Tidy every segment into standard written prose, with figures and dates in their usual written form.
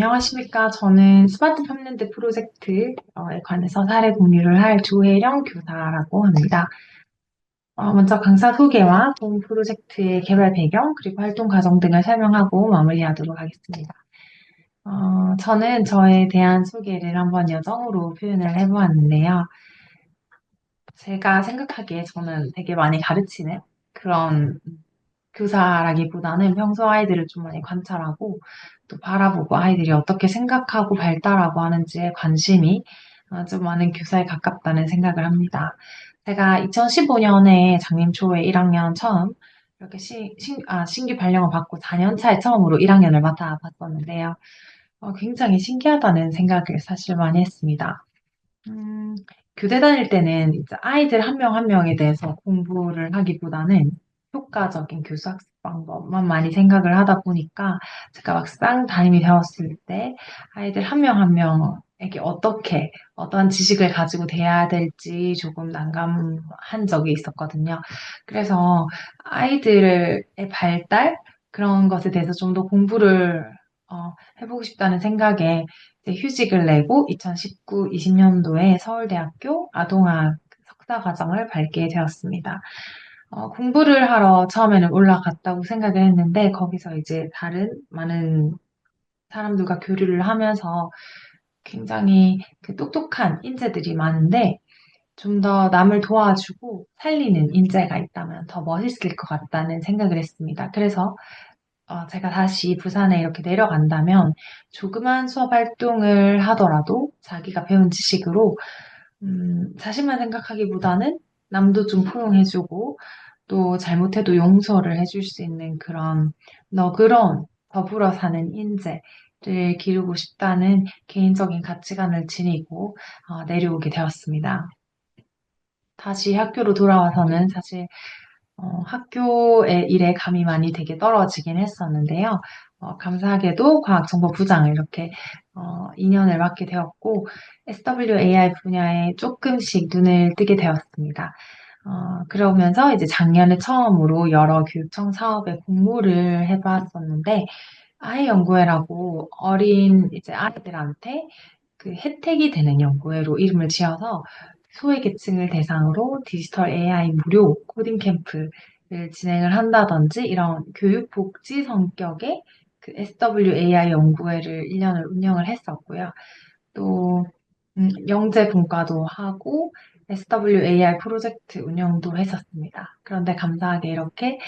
안녕하십니까. 저는 스마트 팜랜드 프로젝트에 관해서 사례 공유를 할 조혜령 교사라고 합니다. 먼저 강사 소개와 본 프로젝트의 개발 배경, 그리고 활동 과정 등을 설명하고 마무리하도록 하겠습니다. 저는 저에 대한 소개를 한번 여정으로 표현을 해보았는데요. 제가 생각하기에 저는 되게 많이 가르치는 그런 교사라기보다는 평소 아이들을 좀 많이 관찰하고 또 바라보고 아이들이 어떻게 생각하고 발달하고 하는지에 관심이 좀 많은 교사에 가깝다는 생각을 합니다. 제가 2015년에 장림초에 1학년 처음 이렇게 신규 발령을 받고 4년 차에 처음으로 1학년을 맡아봤었는데요. 굉장히 신기하다는 생각을 사실 많이 했습니다. 음, 교대 다닐 때는 이제 아이들 한 명 한 명에 대해서 공부를 하기보다는 효과적인 교수 학습 방법만 많이 생각을 하다 보니까 제가 막상 담임이 되었을 때 아이들 한 명 한 명에게 어떠한 지식을 가지고 대해야 될지 조금 난감한 적이 있었거든요. 그래서 아이들의 발달 그런 것에 대해서 좀 더 공부를 해보고 싶다는 생각에 이제 휴직을 내고 2019-20년도에 서울대학교 아동학 석사과정을 밟게 되었습니다. 공부를 하러 처음에는 올라갔다고 생각을 했는데 거기서 이제 다른 많은 사람들과 교류를 하면서 굉장히 그 똑똑한 인재들이 많은데 좀 더 남을 도와주고 살리는 인재가 있다면 더 멋있을 것 같다는 생각을 했습니다. 그래서 제가 다시 부산에 이렇게 내려간다면 조그만 수업 활동을 하더라도 자기가 배운 지식으로 자신만 생각하기보다는 남도 좀 포용해주고 또 잘못해도 용서를 해줄 수 있는 그런 너그러운 더불어 사는 인재를 기르고 싶다는 개인적인 가치관을 지니고 내려오게 되었습니다. 다시 학교로 돌아와서는 사실 학교의 일에 감이 많이 되게 떨어지긴 했었는데요. 감사하게도 과학정보부장을 이렇게 2년을 맡게 되었고, SWAI 분야에 조금씩 눈을 뜨게 되었습니다. 그러면서 이제 작년에 처음으로 여러 교육청 사업에 공모를 해봤었는데, 아이 연구회라고 어린 이제 아이들한테 그 혜택이 되는 연구회로 이름을 지어서 소외계층을 대상으로 디지털 AI 무료 코딩 캠프를 진행을 한다든지 이런 교육 복지 성격의 그 SWAI 연구회를 1년을 운영을 했었고요. 또 영재 분과도 하고 SWAI 프로젝트 운영도 했었습니다. 그런데 감사하게 이렇게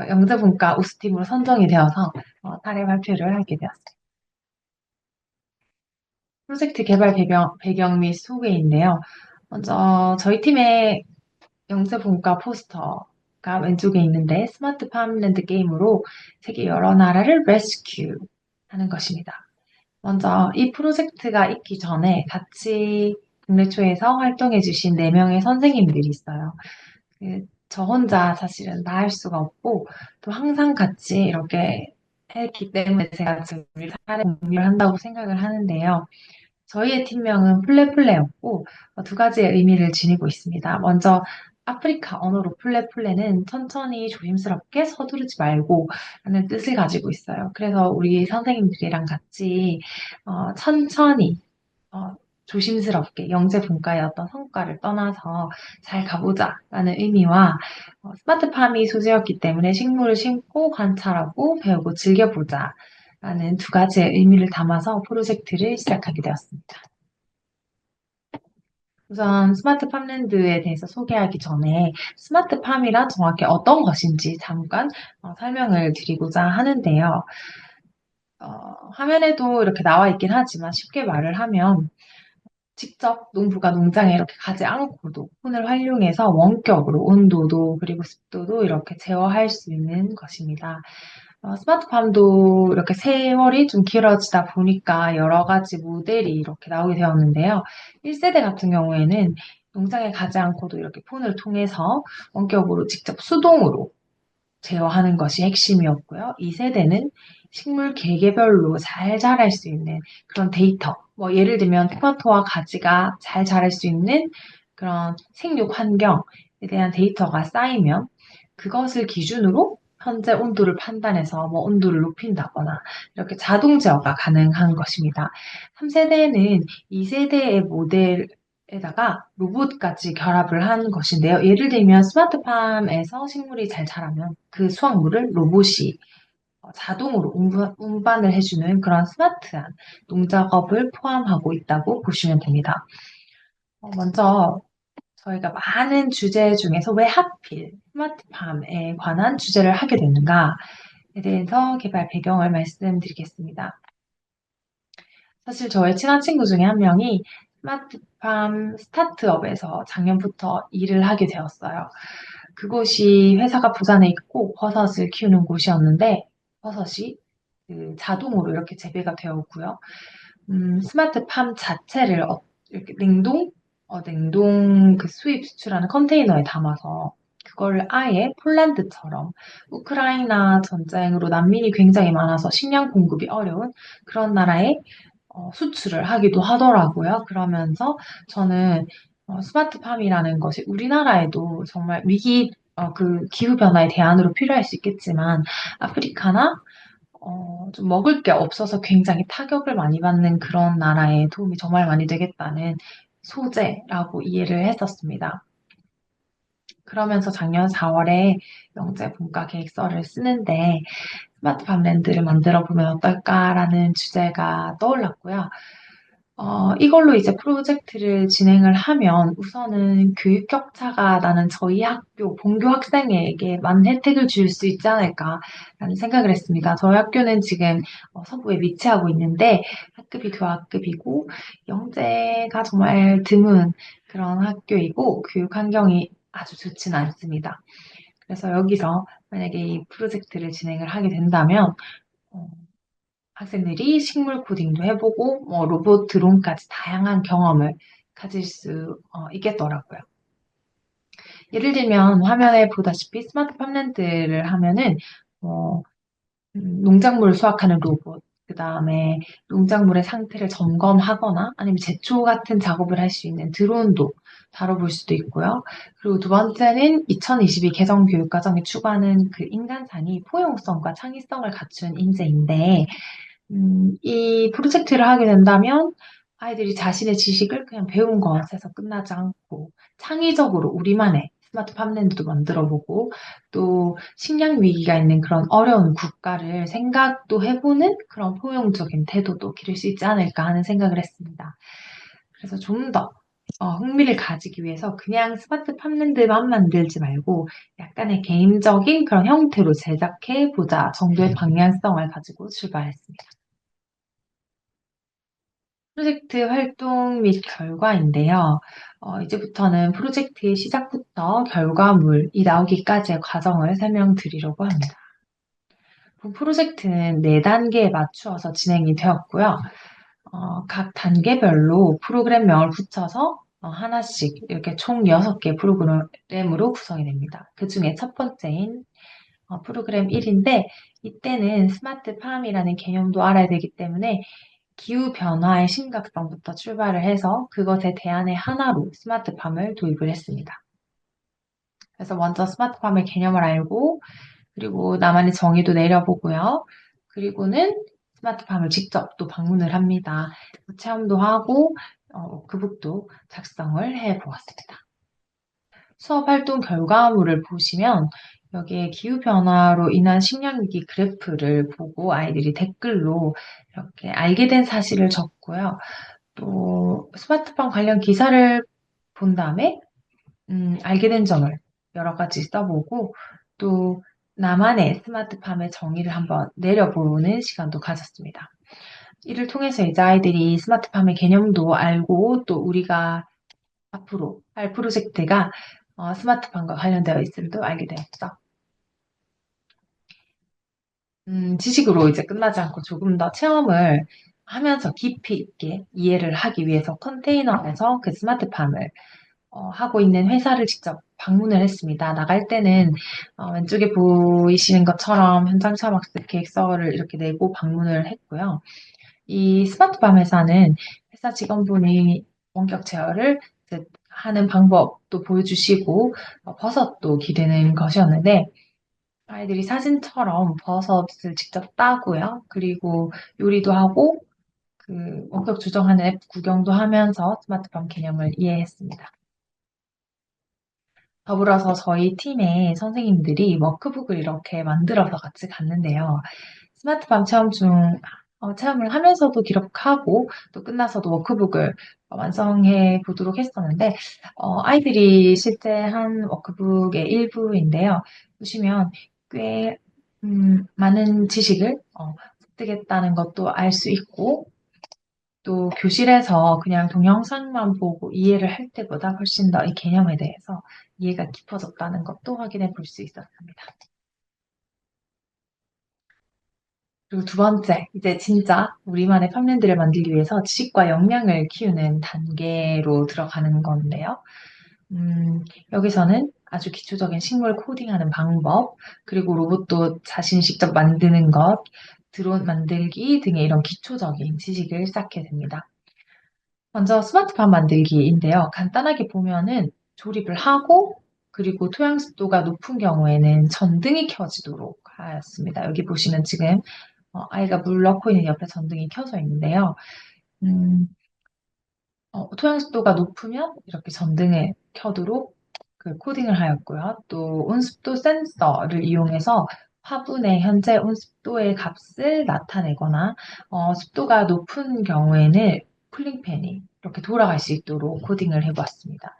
영재 분과 우수팀으로 선정이 되어서 사례 발표를 하게 되었습니다. 프로젝트 개발 배경 및 소개인데요. 먼저 저희 팀의 영세분과 포스터가 왼쪽에 있는데 스마트 팜랜드 게임으로 세계 여러 나라를 레스큐 하는 것입니다. 먼저 이 프로젝트가 있기 전에 같이 국내초에서 활동해주신 4명의 선생님들이 있어요. 저 혼자 사실은 다 할 수가 없고 또 항상 같이 이렇게 했기 때문에 제가 지금 사례 공유를 한다고 생각을 하는데요. 저희의 팀명은 플레플레였고 두 가지의 의미를 지니고 있습니다. 먼저 아프리카 언어로 플레플레는 천천히 조심스럽게 서두르지 말고 라는 뜻을 가지고 있어요. 그래서 우리 선생님들이랑 같이 천천히 어, 조심스럽게 영재 분과의 어떤 성과를 떠나서 잘 가보자라는 의미와 스마트팜이 소재였기 때문에 식물을 심고 관찰하고 배우고 즐겨보자라는 두 가지의 의미를 담아서 프로젝트를 시작하게 되었습니다. 우선 스마트팜랜드에 대해서 소개하기 전에 스마트팜이란 정확히 어떤 것인지 잠깐 설명을 드리고자 하는데요. 화면에도 이렇게 나와 있긴 하지만 쉽게 말을 하면 직접 농부가 농장에 이렇게 가지 않고도 폰을 활용해서 원격으로 온도도 그리고 습도도 이렇게 제어할 수 있는 것입니다. 스마트팜도 이렇게 세월이 좀 길어지다 보니까 여러 가지 모델이 이렇게 나오게 되었는데요. 1세대 같은 경우에는 농장에 가지 않고도 이렇게 폰을 통해서 원격으로 직접 수동으로 제어하는 것이 핵심이었고요. 2세대는 식물 개개별로 잘 자랄 수 있는 그런 데이터, 뭐 예를 들면 토마토와 가지가 잘 자랄 수 있는 그런 생육 환경에 대한 데이터가 쌓이면 그것을 기준으로 현재 온도를 판단해서 뭐 온도를 높인다거나 이렇게 자동 제어가 가능한 것입니다. 3세대는 2세대의 모델에다가 로봇까지 결합을 한 것인데요. 예를 들면 스마트팜에서 식물이 잘 자라면 그 수확물을 로봇이 자동으로 운반을 해주는 그런 스마트한 농작업을 포함하고 있다고 보시면 됩니다. 먼저 저희가 많은 주제 중에서 왜 하필 스마트팜에 관한 주제를 하게 되는가에 대해서 개발 배경을 말씀드리겠습니다. 사실 저의 친한 친구 중에 한 명이 스마트팜 스타트업에서 작년부터 일을 하게 되었어요. 그곳이 회사가 부산에 있고 버섯을 키우는 곳이었는데 버섯이 그 자동으로 이렇게 재배가 되어 오고요. 스마트팜 자체를 이렇게 냉동 그 수입 수출하는 컨테이너에 담아서 그걸 아예 폴란드처럼 우크라이나 전쟁으로 난민이 굉장히 많아서 식량 공급이 어려운 그런 나라에 수출을 하기도 하더라고요. 그러면서 저는 스마트팜이라는 것이 우리나라에도 정말 그 기후변화에 대안으로 필요할 수 있겠지만 아프리카나 좀 먹을 게 없어서 굉장히 타격을 많이 받는 그런 나라에 도움이 정말 많이 되겠다는 소재라고 이해를 했었습니다. 그러면서 작년 4월에 영재 분과 계획서를 쓰는데 스마트팜 랜드를 만들어 보면 어떨까라는 주제가 떠올랐고요. 이걸로 이제 프로젝트를 진행을 하면 우선은 교육 격차가 나는 저희 학교, 본교 학생에게 많은 혜택을 줄 수 있지 않을까라는 생각을 했습니다. 저희 학교는 지금 서부에 위치하고 있는데 학급이 교학급이고 영재가 정말 드문 그런 학교이고 교육 환경이 아주 좋지는 않습니다. 그래서 여기서 만약에 이 프로젝트를 진행을 하게 된다면 어, 학생들이 식물 코딩도 해보고 뭐 로봇 드론까지 다양한 경험을 가질 수 있겠더라고요. 예를 들면 화면에 보다시피 스마트 팜랜드를 하면은 어, 농작물을 수확하는 로봇, 그 다음에 농작물의 상태를 점검하거나 아니면 제초 같은 작업을 할 수 있는 드론도 다뤄볼 수도 있고요. 그리고 두 번째는 2022 개정 교육과정이 추구하는 그 인간상이 포용성과 창의성을 갖춘 인재인데 이 프로젝트를 하게 된다면 아이들이 자신의 지식을 그냥 배운 것에서 끝나지 않고 창의적으로 우리만의 스마트 팜랜드도 만들어보고 또 식량 위기가 있는 그런 어려운 국가를 생각도 해보는 그런 포용적인 태도도 기를 수 있지 않을까 하는 생각을 했습니다. 그래서 좀 더 흥미를 가지기 위해서 그냥 스마트 팜랜드만 만들지 말고 약간의 개인적인 그런 형태로 제작해보자 정도의 방향성을 가지고 출발했습니다. 프로젝트 활동 및 결과인데요. 이제부터는 프로젝트의 시작부터 결과물이 나오기까지의 과정을 설명드리려고 합니다. 본 프로젝트는 4단계에 맞추어서 진행이 되었고요. 각 단계별로 프로그램명을 붙여서 하나씩 이렇게 총 6개 프로그램으로 구성이 됩니다. 그 중에 첫 번째인 프로그램 1인데 이때는 스마트팜이라는 개념도 알아야 되기 때문에 기후변화의 심각성부터 출발을 해서 그것에 대안의 하나로 스마트팜을 도입을 했습니다. 그래서 먼저 스마트팜의 개념을 알고 그리고 나만의 정의도 내려보고요. 그리고는 스마트팜을 직접 또 방문을 합니다. 체험도 하고 워크북도 작성을 해보았습니다. 수업 활동 결과물을 보시면 여기에 기후변화로 인한 식량위기 그래프를 보고 아이들이 댓글로 이렇게 알게 된 사실을 적고요. 또 스마트팜 관련 기사를 본 다음에 알게 된 점을 여러 가지 써보고 또 나만의 스마트팜의 정의를 한번 내려보는 시간도 가졌습니다. 이를 통해서 이제 아이들이 스마트팜의 개념도 알고 또 우리가 앞으로 할 프로젝트가 스마트팜과 관련되어 있음도 알게 되었죠. 지식으로 이제 끝나지 않고 조금 더 체험을 하면서 깊이 있게 이해를 하기 위해서 컨테이너에서 그 스마트팜을 하고 있는 회사를 직접 방문을 했습니다. 나갈 때는 왼쪽에 보이시는 것처럼 현장 체험 학습 계획서를 이렇게 내고 방문을 했고요. 이 스마트팜 회사는 회사 직원분이 원격 제어를 하는 방법도 보여주시고 버섯도 기르는 것이었는데 아이들이 사진처럼 버섯을 직접 따고요. 그리고 요리도 하고 그 원격 조정하는 앱 구경도 하면서 스마트팜 개념을 이해했습니다. 더불어서 저희 팀의 선생님들이 워크북을 이렇게 만들어서 같이 갔는데요. 스마트팜 체험을 하면서도 기록하고 또 끝나서도 워크북을 완성해 보도록 했었는데, 아이들이 실제 한 워크북의 일부인데요. 보시면 꽤 많은 지식을 습득했다는 것도 알 수 있고, 또 교실에서 그냥 동영상만 보고 이해를 할 때보다 훨씬 더 이 개념에 대해서 이해가 깊어졌다는 것도 확인해 볼 수 있었습니다. 그리고 두 번째, 이제 진짜 우리만의 팜랜드를 만들기 위해서 지식과 역량을 키우는 단계로 들어가는 건데요. 여기서는 아주 기초적인 식물 코딩하는 방법, 그리고 로봇도 자신이 직접 만드는 것, 드론 만들기 등의 이런 기초적인 지식을 쌓게 됩니다. 먼저 스마트팜 만들기인데요. 간단하게 보면은 조립을 하고 그리고 토양 습도가 높은 경우에는 전등이 켜지도록 하였습니다. 여기 보시면 지금 아이가 물 넣고 있는 옆에 전등이 켜져 있는데요. 음, 토양 습도가 높으면 이렇게 전등을 켜도록 그 코딩을 하였고요. 또 온습도 센서를 이용해서 화분의 현재 온습도의 값을 나타내거나 습도가 높은 경우에는 쿨링팬이 이렇게 돌아갈 수 있도록 코딩을 해보았습니다.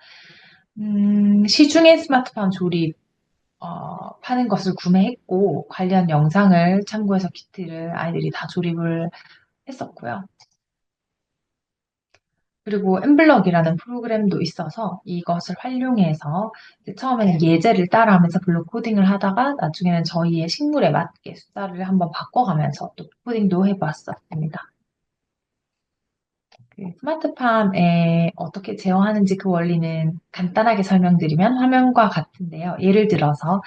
시중에 스마트팜 조립 파는 것을 구매했고 관련 영상을 참고해서 키트를 아이들이 다 조립을 했었고요. 그리고 엠블럭이라는 프로그램도 있어서 이것을 활용해서 처음에는 예제를 따라하면서 블록 코딩을 하다가 나중에는 저희의 식물에 맞게 숫자를 한번 바꿔가면서 또 코딩도 해봤었습니다. 그 스마트팜에 어떻게 제어하는지 그 원리는 간단하게 설명드리면 화면과 같은데요. 예를 들어서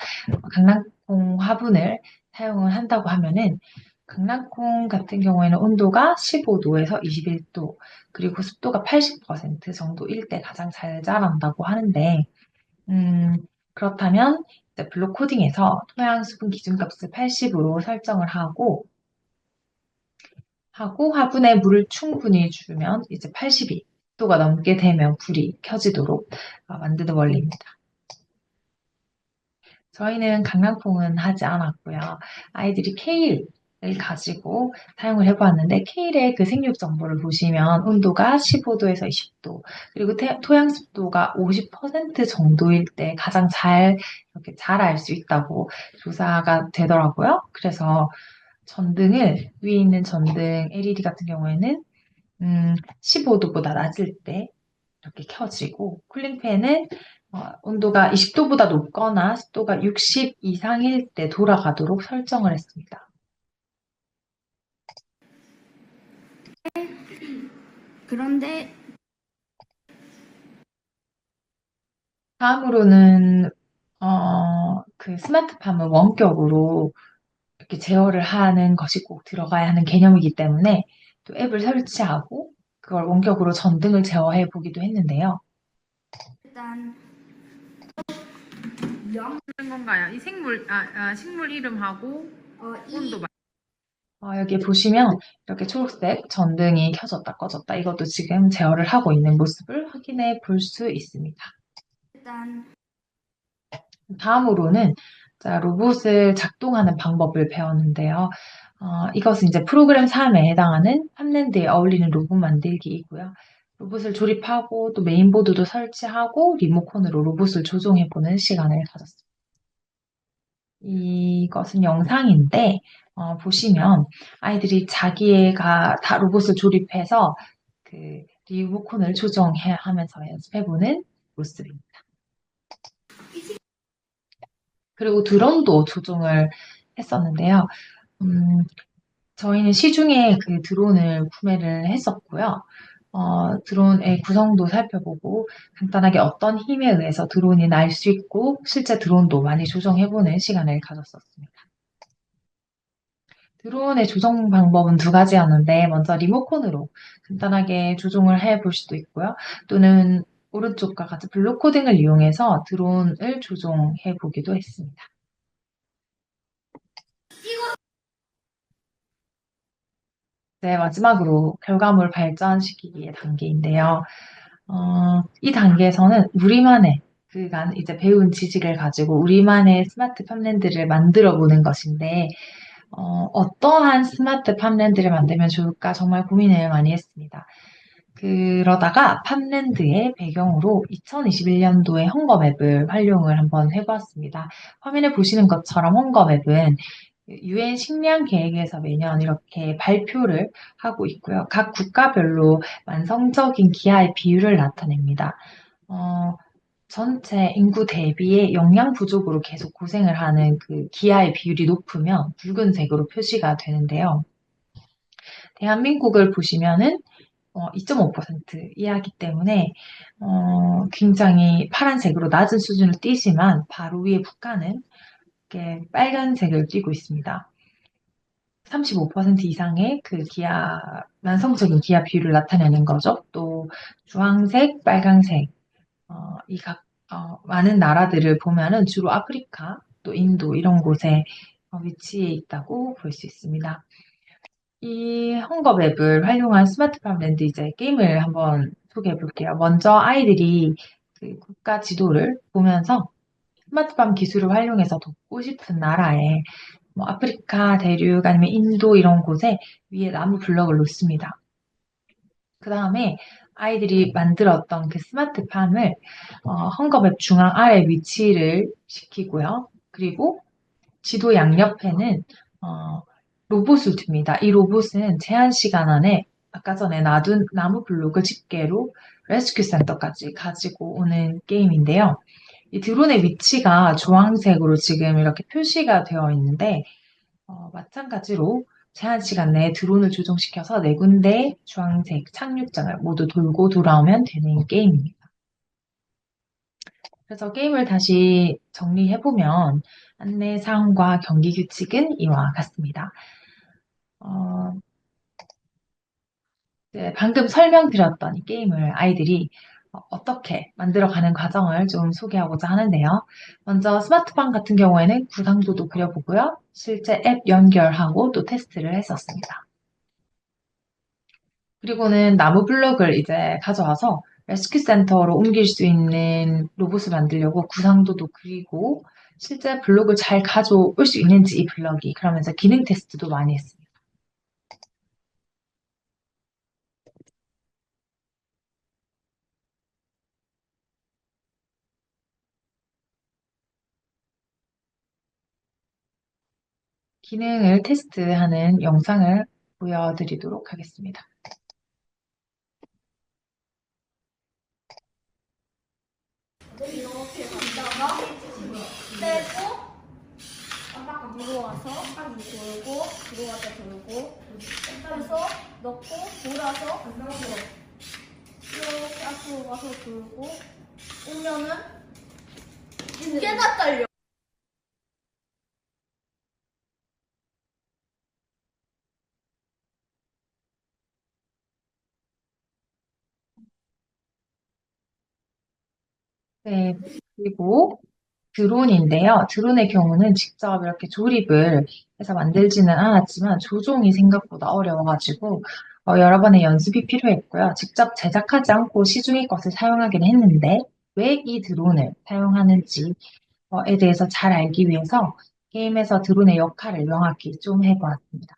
강낭콩 화분을 사용을 한다고 하면은 강낭콩 같은 경우에는 온도가 15도에서 21도, 그리고 습도가 80% 정도일 때 가장 잘 자란다고 하는데, 음, 그렇다면 이제 블록 코딩에서 토양 수분 기준값을 80으로 설정을 하고 화분에 물을 충분히 주면 이제 82도가 넘게 되면 불이 켜지도록 만드는 원리입니다. 저희는 강낭콩은 하지 않았고요. 아이들이 케일을 가지고 사용을 해보았는데 케일의 그 생육 정보를 보시면 온도가 15도에서 20도, 그리고 토양 습도가 50% 정도일 때 가장 잘 이렇게 자랄 수 있다고 조사가 되더라고요. 그래서 전등을 위에 있는 전등 LED 같은 경우에는 15도보다 낮을 때 이렇게 켜지고 쿨링팬은 온도가 20도보다 높거나 습도가 60 이상일 때 돌아가도록 설정을 했습니다. 그런데 다음으로는 그 스마트팜은 원격으로 이렇게 제어를 하는 것이 꼭 들어가야 하는 개념이기 때문에 또 앱을 설치하고 그걸 원격으로 전등을 제어해 보기도 했는데요. 일단 하는 건가요? 이 식물 이름하고 온도 여기 보시면 이렇게 초록색 전등이 켜졌다 꺼졌다 이것도 지금 제어를 하고 있는 모습을 확인해 볼 수 있습니다. 일단 다음으로는 자, 로봇을 작동하는 방법을 배웠는데요. 이것은 이제 프로그램 3에 해당하는 팜랜드에 어울리는 로봇 만들기이고요. 로봇을 조립하고 또 메인보드도 설치하고 리모컨으로 로봇을 조종해보는 시간을 가졌습니다. 이것은 영상인데 보시면 아이들이 자기가 다 로봇을 조립해서 그 리모컨을 조정하면서 연습해보는 모습입니다. 그리고 드론도 조종을 했었는데요. 음, 저희는 시중에 그 드론을 구매를 했었고요. 드론의 구성도 살펴보고 간단하게 어떤 힘에 의해서 드론이 날 수 있고 실제 드론도 많이 조정해보는 시간을 가졌었습니다. 드론의 조정 방법은 두 가지였는데 먼저 리모컨으로 간단하게 조종을 해볼 수도 있고요. 또는 오른쪽과 같이 블록 코딩을 이용해서 드론을 조종해 보기도 했습니다. 네, 마지막으로 결과물 발전시키기의 단계인데요. 이 단계에서는 우리만의 그간 이제 배운 지식을 가지고 우리만의 스마트 팜랜드를 만들어 보는 것인데, 어떠한 스마트 팜랜드를 만들면 좋을까 정말 고민을 많이 했습니다. 그러다가 팜랜드의 배경으로 2021년도의 헝거맵을 활용을 한번 해보았습니다. 화면에 보시는 것처럼 헝거맵은 UN 식량 계획에서 매년 이렇게 발표를 하고 있고요. 각 국가별로 완성적인 기아의 비율을 나타냅니다. 어, 전체 인구 대비의 영양 부족으로 계속 고생을 하는 그 기아의 비율이 높으면 붉은색으로 표시가 되는데요. 대한민국을 보시면은 2.5% 이하기 때문에 굉장히 파란색으로 낮은 수준을 띄지만 바로 위에 북한은 이렇게 빨간색을 띄고 있습니다. 35% 이상의 그 기아, 만성적인 기아 비율을 나타내는 거죠. 또 주황색, 빨간색, 많은 나라들을 보면은 주로 아프리카, 또 인도 이런 곳에 위치해 있다고 볼 수 있습니다. 이 헝거맵을 활용한 스마트팜 랜드 이제 게임을 한번 소개해 볼게요. 먼저 아이들이 그 국가 지도를 보면서 스마트팜 기술을 활용해서 돕고 싶은 나라에 뭐 아프리카 대륙 아니면 인도 이런 곳에 위에 나무 블럭을 놓습니다. 그 다음에 아이들이 만들었던 그 스마트팜을 헝거맵 중앙 아래 위치를 시키고요. 그리고 지도 양옆에는 어, 로봇을 둡니다. 이 로봇은 제한 시간 안에 아까 전에 놔둔 나무 블록을 집게로 레스큐 센터까지 가지고 오는 게임인데요. 이 드론의 위치가 주황색으로 지금 이렇게 표시가 되어 있는데 마찬가지로 제한 시간 내에 드론을 조종시켜서 네 군데 주황색 착륙장을 모두 돌고 돌아오면 되는 게임입니다. 그래서 게임을 다시 정리해보면 안내 사항과 경기 규칙은 이와 같습니다. 어, 방금 설명드렸던 이 게임을 아이들이 어떻게 만들어가는 과정을 좀 소개하고자 하는데요. 먼저 스마트팜 같은 경우에는 구상도도 그려보고요. 실제 앱 연결하고 또 테스트를 했었습니다. 그리고는 나무 블럭을 이제 가져와서 레스큐 센터로 옮길 수 있는 로봇을 만들려고 구상도도 그리고 실제 블록을 잘 가져올 수 있는지 이 블럭이 그러면서 기능 테스트도 많이 했습니다. 기능을 테스트하는 영상을 보여드리도록 하겠습니다. 이렇게 갔다가 빼고 들어와서 돌고 들어왔다 돌고 빼서 넣고 돌아서 이렇게 앞으로 가서 돌고 오면은 두 개나 딸려. 네, 그리고 드론인데요. 드론의 경우는 직접 이렇게 조립을 해서 만들지는 않았지만 조종이 생각보다 어려워가지고 여러 번의 연습이 필요했고요. 직접 제작하지 않고 시중의 것을 사용하긴 했는데 왜 이 드론을 사용하는지에 대해서 잘 알기 위해서 게임에서 드론의 역할을 명확히 좀 해보았습니다.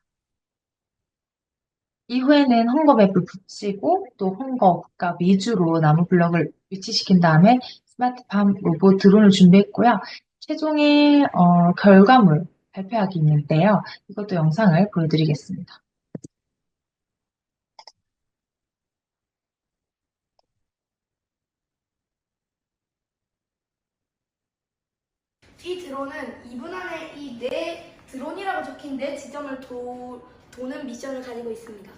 이후에는 헝거맵을 붙이고 또 헝거 국가 위주로 나무 블럭을 위치시킨 다음에 스마트팜 로봇 드론을 준비했고요. 최종의 결과물 발표하기 있는데요. 이것도 영상을 보여드리겠습니다. 이 드론은 2분 안에 이 네 드론이라고 적힌 네 지점을 도는 미션을 가지고 있습니다.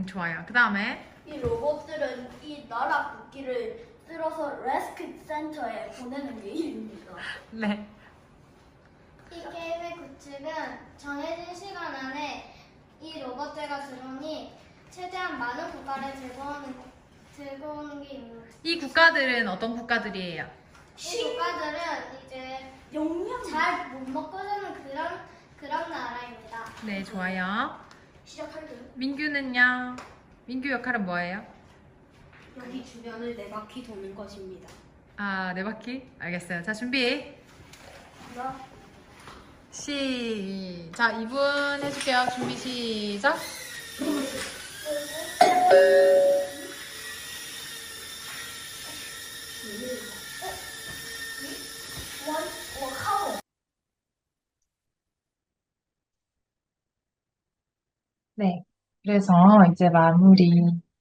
좋아요. 그 다음에 이 로봇들은 이 나라 국기를 쓸어서 레스큐 센터에 보내는 게임입니다. 네. 이 게임의 규칙은 정해진 시간 안에 이 로봇들과 드론이 최대한 많은 국가를 즐거우는 게임입니다. 이 국가들은 어떤 국가들이에요? 이 국가들은 이제 영양 잘 못 먹고 사는 그런 그런 나라입니다. 네, 좋아요. 시작할게요. 민규는요? 민규 역할은 뭐예요? 여기 주변을 4바퀴 도는 것입니다. 아, 네 바퀴? 알겠어요. 자, 준비. 시작. 2분 해줄게요. 준비 시작. 네. 그래서 이제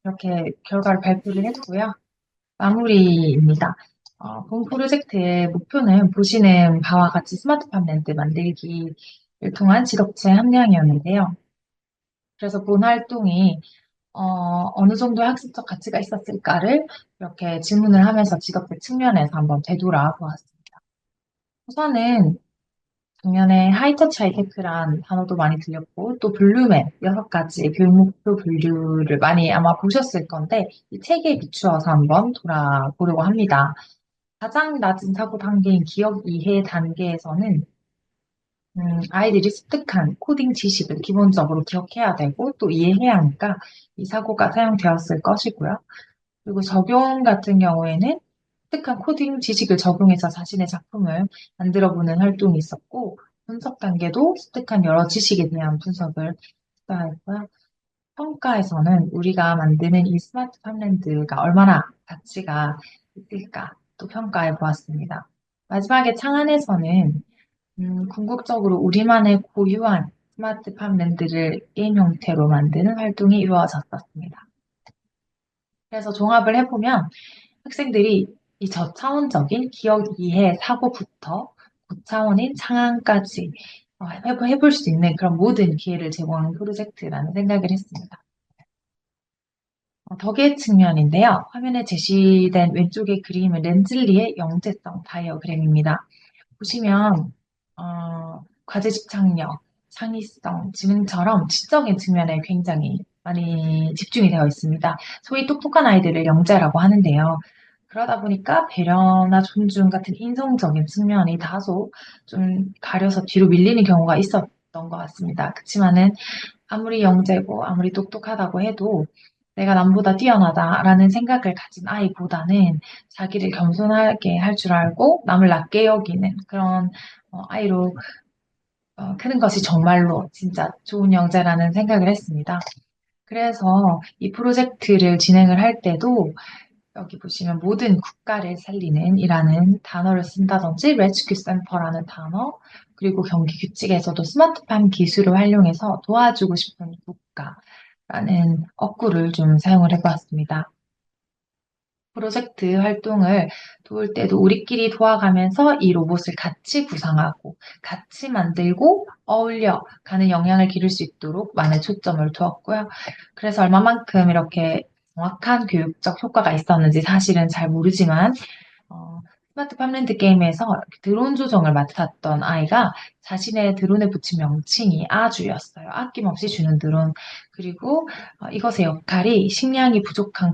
이렇게 결과를 발표를 했고요. 마무리입니다. 본 프로젝트의 목표는 보시는 바와 같이 스마트팜 랜드 만들기를 통한 지덕체 함량이었는데요. 그래서 본 활동이 어느 정도의 학습적 가치가 있었을까를 이렇게 질문을 하면서 지덕체 측면에서 한번 되돌아보았습니다. 우선은 작년에 하이터치 하이테크란 단어도 많이 들렸고, 또 블루맵 6가지 교육 목표 분류를 많이 아마 보셨을 건데, 이 책에 비추어서 한번 돌아보려고 합니다. 가장 낮은 사고 단계인 기억 이해 단계에서는 아이들이 습득한 코딩 지식을 기본적으로 기억해야 되고, 또 이해해야 하니까 이 사고가 사용되었을 것이고요. 그리고 적용 같은 경우에는 습득한 코딩 지식을 적용해서 자신의 작품을 만들어보는 활동이 있었고, 분석 단계도 습득한 여러 지식에 대한 분석을 해야 했고요. 평가에서는 우리가 만드는 이 스마트 팜랜드가 얼마나 가치가 있을까 또 평가해 보았습니다. 마지막에 창안에서는 궁극적으로 우리만의 고유한 스마트 팜랜드를 게임 형태로 만드는 활동이 이루어졌었습니다. 그래서 종합을 해보면 학생들이 이 저차원적인 기억 이해 사고부터 고차원인 창안까지 해볼 수 있는 그런 모든 기회를 제공하는 프로젝트라는 생각을 했습니다. 덕의 측면인데요. 화면에 제시된 왼쪽의 그림은 렌즐리의 영재성 다이어그램입니다. 보시면 과제 집착력, 창의성, 지능처럼 지적인 측면에 굉장히 많이 집중이 되어 있습니다. 소위 똑똑한 아이들을 영재라고 하는데요. 그러다 보니까 배려나 존중 같은 인성적인 측면이 다소 좀 가려서 뒤로 밀리는 경우가 있었던 것 같습니다. 그렇지만은 아무리 영재고 아무리 똑똑하다고 해도 내가 남보다 뛰어나다라는 생각을 가진 아이보다는 자기를 겸손하게 할 줄 알고 남을 낮게 여기는 그런 아이로 크는 것이 정말로 진짜 좋은 영재라는 생각을 했습니다. 그래서 이 프로젝트를 진행을 할 때도 여기 보시면 모든 국가를 살리는 이라는 단어를 쓴다든지 레스큐 센터라는 단어 그리고 경기 규칙에서도 스마트팜 기술을 활용해서 도와주고 싶은 국가라는 어구를 좀 사용을 해보았습니다. 프로젝트 활동을 도울 때도 우리끼리 도와가면서 이 로봇을 같이 구상하고 같이 만들고 어울려 가는 영향을 기를 수 있도록 많은 초점을 두었고요. 그래서 얼마만큼 이렇게 정확한 교육적 효과가 있었는지 사실은 잘 모르지만 스마트 팜랜드 게임에서 드론 조정을 맡았던 아이가 자신의 드론에 붙인 명칭이 아주였어요. 아낌없이 주는 드론. 그리고 이것의 역할이 식량이 부족한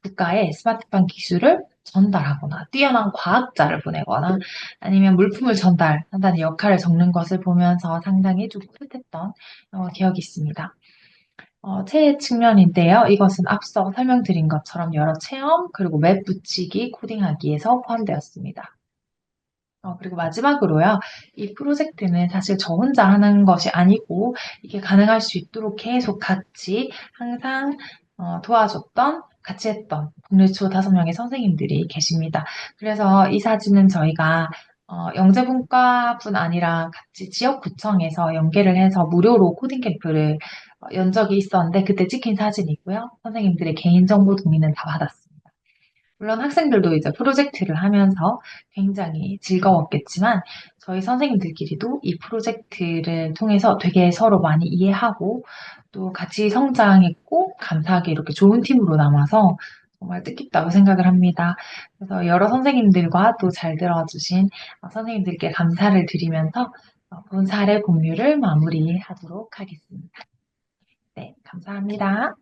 국가에 스마트팜 기술을 전달하거나 뛰어난 과학자를 보내거나 아니면 물품을 전달한다는 역할을 적는 것을 보면서 상당히 좀 뿌듯했던 기억이 있습니다. 체의 측면인데요. 이것은 앞서 설명드린 것처럼 여러 체험, 그리고 맵 붙이기, 코딩하기에서 포함되었습니다. 그리고 마지막으로요. 이 프로젝트는 사실 저 혼자 하는 것이 아니고 이게 가능할 수 있도록 계속 같이 항상 도와줬던 같이 했던 국내초 5명의 선생님들이 계십니다. 그래서 이 사진은 저희가 영재분과뿐 아니라 같이 지역구청에서 연계를 해서 무료로 코딩 캠프를 연 적이 있었는데 그때 찍힌 사진이고요. 선생님들의 개인정보 동의는 다 받았습니다. 물론 학생들도 이제 프로젝트를 하면서 굉장히 즐거웠겠지만 저희 선생님들끼리도 이 프로젝트를 통해서 되게 서로 많이 이해하고 또 같이 성장했고 감사하게 이렇게 좋은 팀으로 남아서 정말 뜻깊다고 생각을 합니다. 그래서 여러 선생님들과 또 잘 들어주신 선생님들께 감사를 드리면서 본 사례 공유를 마무리하도록 하겠습니다. 네, 감사합니다.